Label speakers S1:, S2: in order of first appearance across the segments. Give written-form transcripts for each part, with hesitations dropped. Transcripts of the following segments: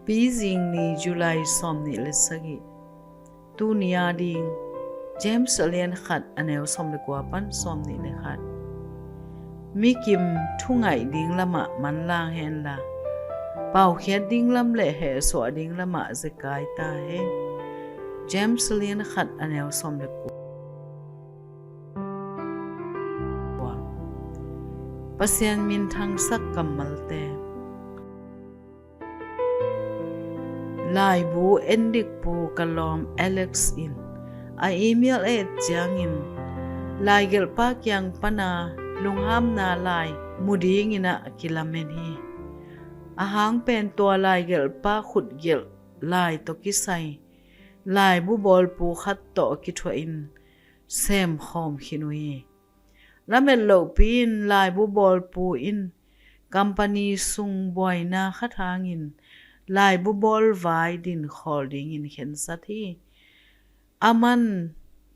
S1: Beijing ni July som ni lesagi tu niya ding James alien khat anel som le kwapan som ni le khat mi kim thungai ding lama man lang hen la pau khet ding lam le he so ding lama zekai ta he James alien khat anel som le kwa pasien min thang sak kamal te lai bu endik pu kalom Alex in a email chiang in lai gel pa kyang pana lungham na lai muding ina kilamen hi a hang pen to lai gel pa khut gel lai to ki sai lai bu bol pu khat to ki thwa in sem khom khinui lamen lo pin lai bu bol pu in company sung boy na khathang in lai bu bol vai din holding in khen sathi aman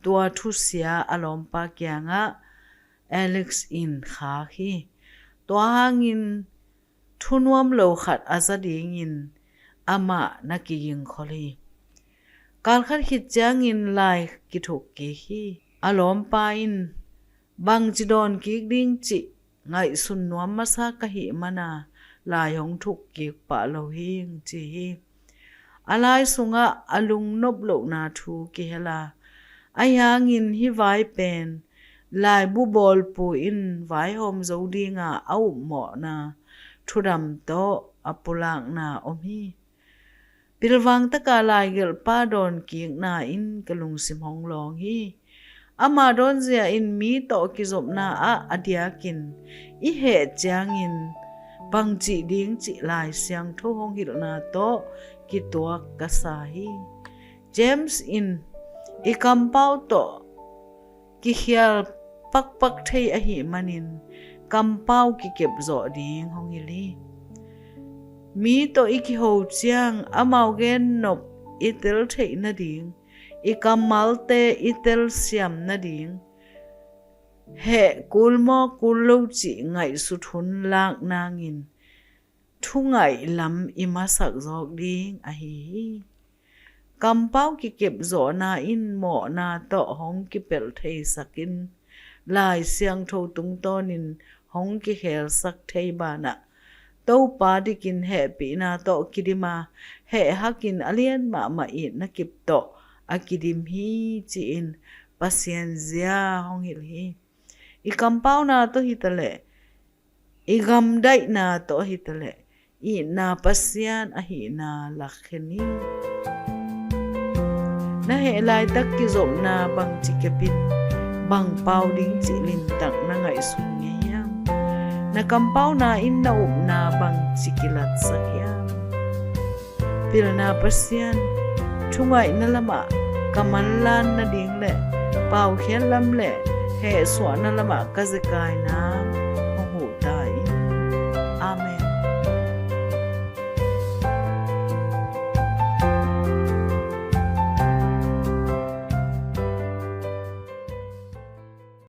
S1: tua thu sia alom pa kyanga Alex in kha hi to hangin thunuam lo khat azading in ama nakiying kholi kal khat khit chang in lai ki thuk ki hi alom pa in bang chidon ki ding chi ngai sun nuam masa ka hi mana lai hong thuk ki pa lo hing chi hi alai sunga alung nop lo na thu ki hela ayang in hi vai pen lai bu bol pu in vai hom zo dinga au mo na thuram to apulang na omi pilwang taka lai gel pa don ki na in kalung sim hong long hi ama don zia in mi to ki zop na a adiakin I he chang in bang chi ding chi lai siang tho hong hil na to ki to ka sa hi James in I kampau to ki hial pak pak thei a hi manin kampau ki kep zo ding hong hili mi to I ki ho chiang amau gen nop itel thei na ding I kamal te itel siam na ding he kulmo kullo chi ngai su thun lak nangin thungai lam imasak jok ding a hi kampau ki kep zo na in mo na to hong ki pel thei sakin lai siang tho tung tonin hong ki hel sak thei bana to pa dikin he pi na to kidima he hakin alien ma I na kip to akidim hi chi in pasien zia hong hil hi I kampau na to hitale I gam dai na to hitale I na pasien a hi na lakheni na he lai tak ki zom na bang chi kepin bang pau ding chi lin tak na ngai sun nge yang na kampau na in na na bang chi kilat sa yang pil na pasien thungai na lama kamanlan na ding le pau khen lam le he swa na lama kazekai na